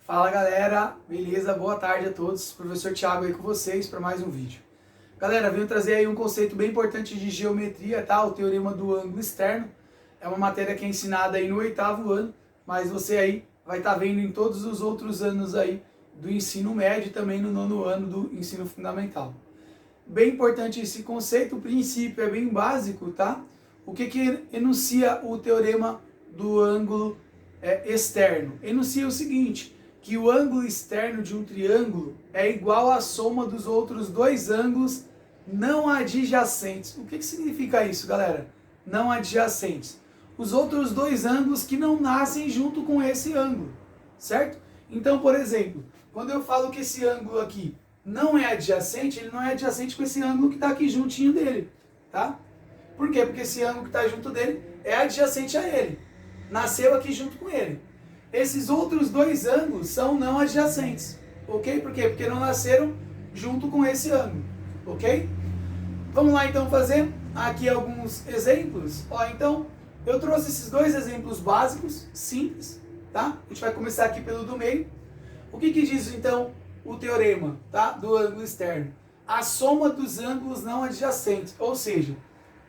Fala galera, beleza? Boa tarde a todos. Professor Thiago aí com vocês para mais um vídeo. Galera, venho trazer aí um conceito bem importante de geometria, tá? O teorema do ângulo externo. É uma matéria que é ensinada aí no 8º ano, mas você aí vai estar vendo em todos os outros anos aí do ensino médio e também no 9º ano do ensino fundamental. Bem importante esse conceito, o princípio é bem básico, tá? O que enuncia o teorema do ângulo externo? Enuncia o seguinte, que o ângulo externo de um triângulo é igual à soma dos outros dois ângulos não adjacentes. O que significa isso, galera? Não adjacentes. Os outros dois ângulos que não nascem junto com esse ângulo, certo? Então, por exemplo, quando eu falo que esse ângulo aqui não é adjacente, ele não é adjacente com esse ângulo que está aqui juntinho dele, tá? Por quê? Porque esse ângulo que está junto dele é adjacente a ele. Nasceu aqui junto com ele. Esses outros dois ângulos são não adjacentes, ok? Por quê? Porque não nasceram junto com esse ângulo, ok? Vamos lá então fazer aqui alguns exemplos. Ó, então, eu trouxe esses dois exemplos básicos, simples, tá? A gente vai começar aqui pelo do meio. O que diz então o teorema, tá? Do ângulo externo? A soma dos ângulos não adjacentes, ou seja,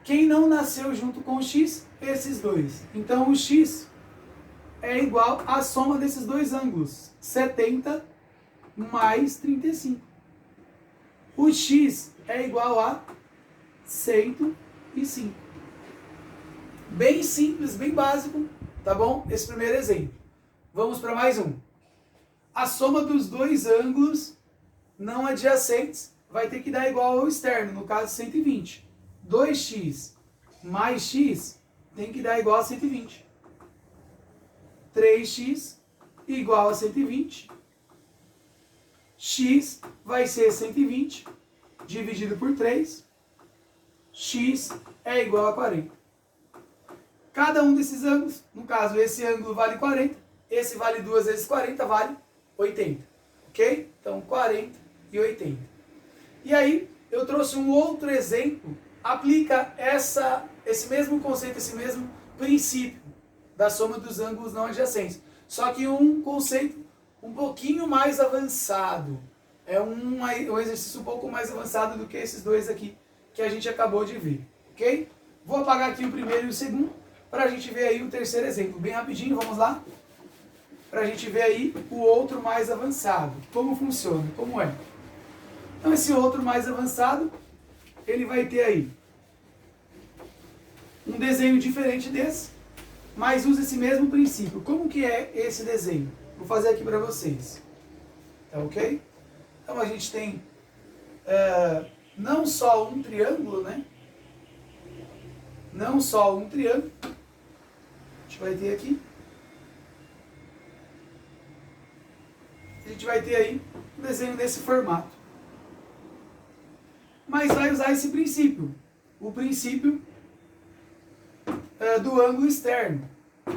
quem não nasceu junto com o x? Esses dois. Então o x é igual à soma desses dois ângulos, 70 mais 35. O x é igual a 105. Bem simples, bem básico, tá bom? Esse primeiro exemplo. Vamos para mais um. A soma dos dois ângulos não adjacentes vai ter que dar igual ao externo, no caso 120. 2x mais x tem que dar igual a 120. 3x igual a 120. X vai ser 120 dividido por 3. X é igual a 40. Cada um desses ângulos, no caso esse ângulo vale 40, esse vale 2 vezes 40, vale 80. Ok? Então 40 e 80. E aí eu trouxe um outro exemplo, aplica esse mesmo conceito, esse mesmo princípio da soma dos ângulos não adjacentes. Só que um conceito um pouquinho mais avançado. É um exercício um pouco mais avançado do que esses dois aqui que a gente acabou de ver. Ok? Vou apagar aqui o primeiro e o segundo para a gente ver aí o terceiro exemplo. Bem rapidinho, vamos lá? Para a gente ver aí o outro mais avançado. Como funciona, como é. Então esse outro mais avançado, ele vai ter aí um desenho diferente desse, mas usa esse mesmo princípio. Como que é esse desenho? Vou fazer aqui para vocês. Tá ok? Então a gente tem não só um triângulo, né? Não só um triângulo. A gente vai ter aqui. A gente vai ter aí um desenho desse formato. Mas vai usar esse princípio. O princípio do ângulo externo,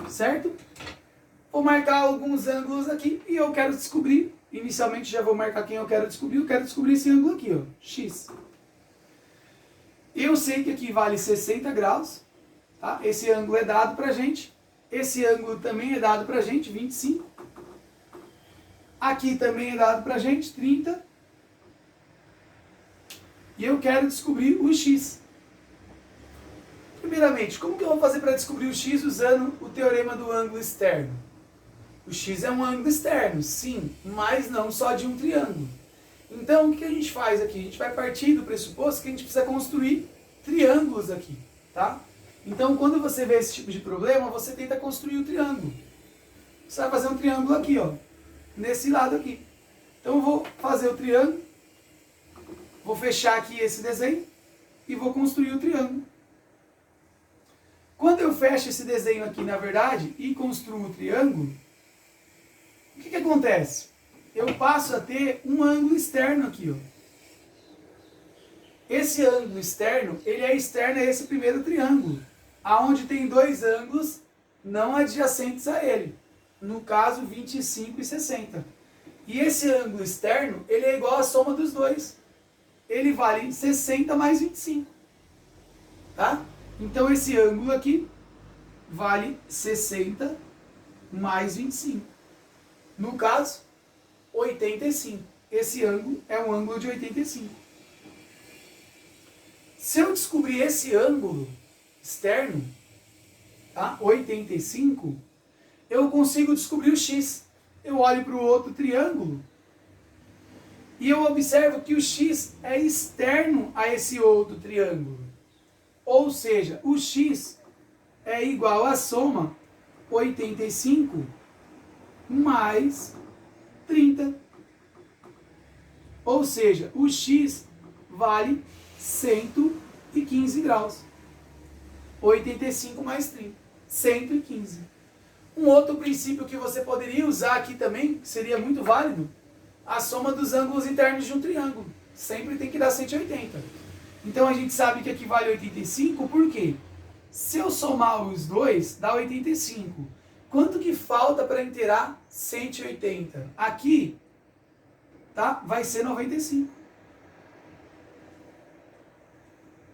certo? Vou marcar alguns ângulos aqui e eu quero descobrir, inicialmente já vou marcar quem eu quero descobrir esse ângulo aqui, ó, x. Eu sei que aqui vale 60 graus, tá? Esse ângulo é dado pra gente, esse ângulo também é dado pra gente, 25. Aqui também é dado pra gente, 30. E eu quero descobrir o x. Primeiramente, como que eu vou fazer para descobrir o x usando o teorema do ângulo externo? O x é um ângulo externo, sim, mas não só de um triângulo. Então, o que a gente faz aqui? A gente vai partir do pressuposto que a gente precisa construir triângulos aqui, tá? Então, quando você vê esse tipo de problema, você tenta construir o triângulo. Você vai fazer um triângulo aqui, ó, nesse lado aqui. Então, eu vou fazer o triângulo, vou fechar aqui esse desenho e vou construir o triângulo. Quando eu fecho esse desenho aqui, na verdade, e construo o triângulo, o que acontece? Eu passo a ter um ângulo externo aqui, ó. Esse ângulo externo, ele é externo a esse primeiro triângulo, aonde tem dois ângulos não adjacentes a ele. No caso, 25 e 60. E esse ângulo externo, ele é igual à soma dos dois. Ele vale 60 mais 25. Tá? Então esse ângulo aqui vale 60 mais 25. No caso, 85. Esse ângulo é um ângulo de 85. Se eu descobrir esse ângulo externo, tá? 85, eu consigo descobrir o x. Eu olho para o outro triângulo e eu observo que o x é externo a esse outro triângulo. Ou seja, o x é igual à soma 85 mais 30. Ou seja, o x vale 115 graus. 85 mais 30, 115. Um outro princípio que você poderia usar aqui também, que seria muito válido, a soma dos ângulos internos de um triângulo. Sempre tem que dar 180. Então a gente sabe que aqui vale 85, por quê? Se eu somar os dois, dá 85. Quanto que falta para inteirar 180? Aqui, tá? Vai ser 95.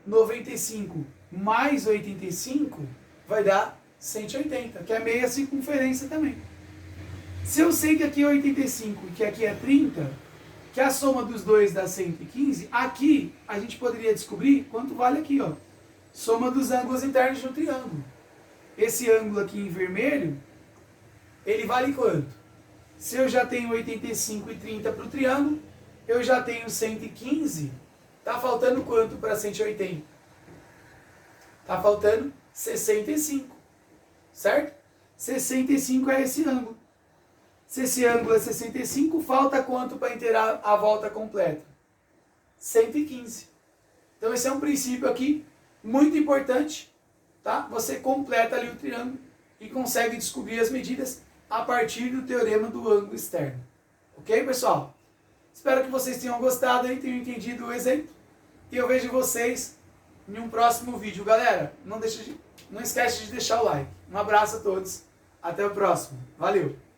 95 mais 85 vai dar 180, que é meia circunferência também. Se eu sei que aqui é 85 e que aqui é 30, que a soma dos dois dá 115, aqui a gente poderia descobrir quanto vale aqui, ó. Soma dos ângulos internos de um triângulo. Esse ângulo aqui em vermelho, ele vale quanto? Se eu já tenho 85 e 30 para o triângulo, eu já tenho 115, tá faltando quanto para 180? Tá faltando 65, certo? 65 é esse ângulo. Se esse ângulo é 65, falta quanto para inteirar a volta completa? 115. Então esse é um princípio aqui muito importante, tá? Você completa ali o triângulo e consegue descobrir as medidas a partir do teorema do ângulo externo. Ok, pessoal? Espero que vocês tenham gostado e tenham entendido o exemplo. E eu vejo vocês em um próximo vídeo. Galera, não esquece de deixar o like. Um abraço a todos. Até o próximo. Valeu!